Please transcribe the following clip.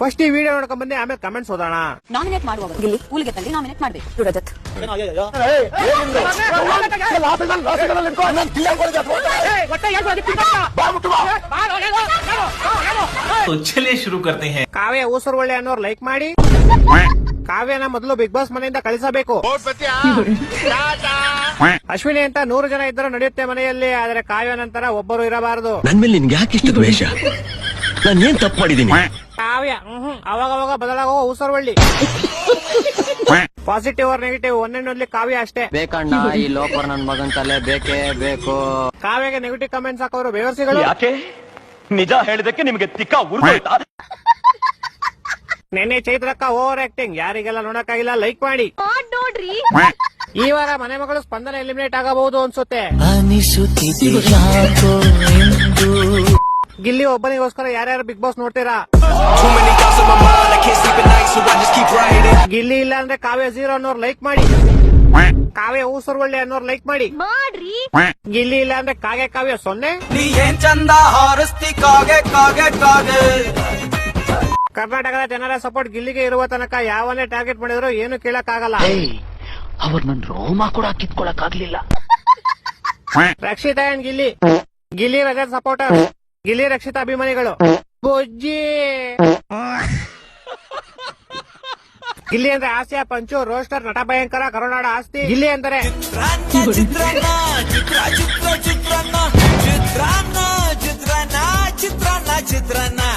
First ಈ video ನೋಡ್ಕೊಂಡ್ ಬನ್ನಿ, ಆಮೇಲೆ ಕಮೆಂಟ್ಸ್ ಓದೋಣ. ನಾಮಿನೇಟ್ ಮಾಡುವವರು ಗಿಲ್ಲಿ ಕೂಲಿಗೆ ತಳ್ಳಿ ನಾಮಿನೇಟ್ ಮಾಡ್ಬೇಕು. ರಜತ್ चलिए शुरू करते हैं. ಕಾವ್ಯ ಊಸರವಳ್ಳಿ ಅನ್ನೋರು ಲೈಕ್ ಮಾಡಿ. ಕಾವ್ಯನ ಮೊದಲು ಬಿಗ್ ಬಾಸ್ ಮನೆಯಿಂದ ಕಳಿಸಬೇಕು. ಅಶ್ವಿನಿ ಅಂತ 100 ಜನ ಇದ್ದರೂ ನಡೆಯುತ್ತೆ ಮನೆಯಲ್ಲಿ, ಆದರೆ ಕಾವ್ಯ ನಂತರ ಒಬ್ಬರು ಇರಬಾರದು. ನನ್ ಮೇಲೆ ನಿನ್ಗೆ ಯಾಕೆ ಇಷ್ಟ ದ್ವೇಷ? ನಾನು ಏನ್ ತಪ್ಪು ಮಾಡಿದೀನಿ? ಕಾವ್ಯ ಅವಾಗ ಬದಲಾಗುವ ಊಸರವಳ್ಳಿ. ಪಾಸಿಟಿವ್ ಆರ್ ನೆಗೆಟಿವ್ ಒಂದೊಂದ್ಲಿ ಕಾವ್ಯ ಅಷ್ಟೇ. ಬೇಕಣ್ಣ ಈ ಲೋಪರ್ ನನ್ ಮಗನ್ ತಲೆ ಬೇಕೇ ಬೇಕು. ಕಾವ್ಯಗೆ ನೆಗೆಟಿವ್ ಕಮೆಂಟ್ಸ್ ಹಾಕೋರು ಬೇವರ್ಸಿಗಳು. ಯಾಕೆ ನಿಜ ಹೇಳಿದಕ್ಕೆ ನಿಮ್ಗೆ ತಿಕ್ಕ ಉರ್ದೋಯ್ತಾ? ನೆನ್ನೆ ಚೈತ್ರಕ್ಕ ಓವರ್ ಆಕ್ಟಿಂಗ್, ಯಾರಿಗೆಲ್ಲ ನೋಡಕ್ಕಾಗಿಲ್ಲ ಲೈಕ್ ಮಾಡಿ. ನೋಡ್ರಿ ಈ ವಾರ ಮನೆ ಮಗಳು ಸ್ಪಂದನ ಎಲಿಮಿನೇಟ್ ಆಗಬಹುದು ಅನ್ಸುತ್ತೆ. ಗಿಲ್ಲಿ ಒಬ್ಬನಿಗೋಸ್ಕರ ಯಾರ್ಯಾರು ಬಿಗ್ ಬಾಸ್ ನೋಡ್ತೀರಾ? ಗಿಲ್ಲಿ ಇಲ್ಲ ಅಂದ್ರೆ ಕಾವ್ಯ 0 ಅನ್ನೋರು ಲೈಕ್ ಮಾಡಿ. ಕಾವ್ಯ ಊಸರವಳ್ಳಿ ಅನ್ನೋರು ಲೈಕ್ ಮಾಡಿ. ಮಾಡ್ರಿ ಗಿಲ್ಲಿ ಇಲ್ಲ ಅಂದ್ರೆ ಕಾವ್ಯ 0. ನೀ ಏನ್ ಚಂದ ಹಾರಿಸ್ತಿ ಕಾಗೆ ಕಾಗೆ ಕಾಗೆ. ಕರ್ನಾಟಕದ ಜನರ ಸಪೋರ್ಟ್ ಗಿಲ್ಲಿಗೆ ಇರುವ ತನಕ ಯಾವನ್ನೇ ಟಾರ್ಗೆಟ್ ಮಾಡಿದ್ರು ಏನು ಕೇಳಕ್ಕಾಗಲ್ಲ. ಅವ್ರ ನನ್ ರೋಮ ಕೂಡ ಕಿತ್ಕೊಳಕ್ ಆಗ್ಲಿಲ್ಲ. ರಕ್ಷಿತಾ ಅಂಡ್ ಗಿಲ್ಲಿ ರಜತ್ ಸಪೋರ್ಟರ್, ಗಿಲ್ಲಿ ರಕ್ಷಿತಾ ಅಭಿಮಾನಿಗಳು. ಬೊಜ್ಜಿ ಗಿಲ್ಲಿ ಅಂದ್ರೆ ಹಾಸ್ಯ ಪಂಚು ರೋಸ್ಟರ್ ನಟ ಭಯಂಕರ ಕರುನಾಡ ಆಸ್ತಿ. ಗಿಲ್ಲಿ ಅಂದರೆ ಚಿತ್ರಾನ್ನ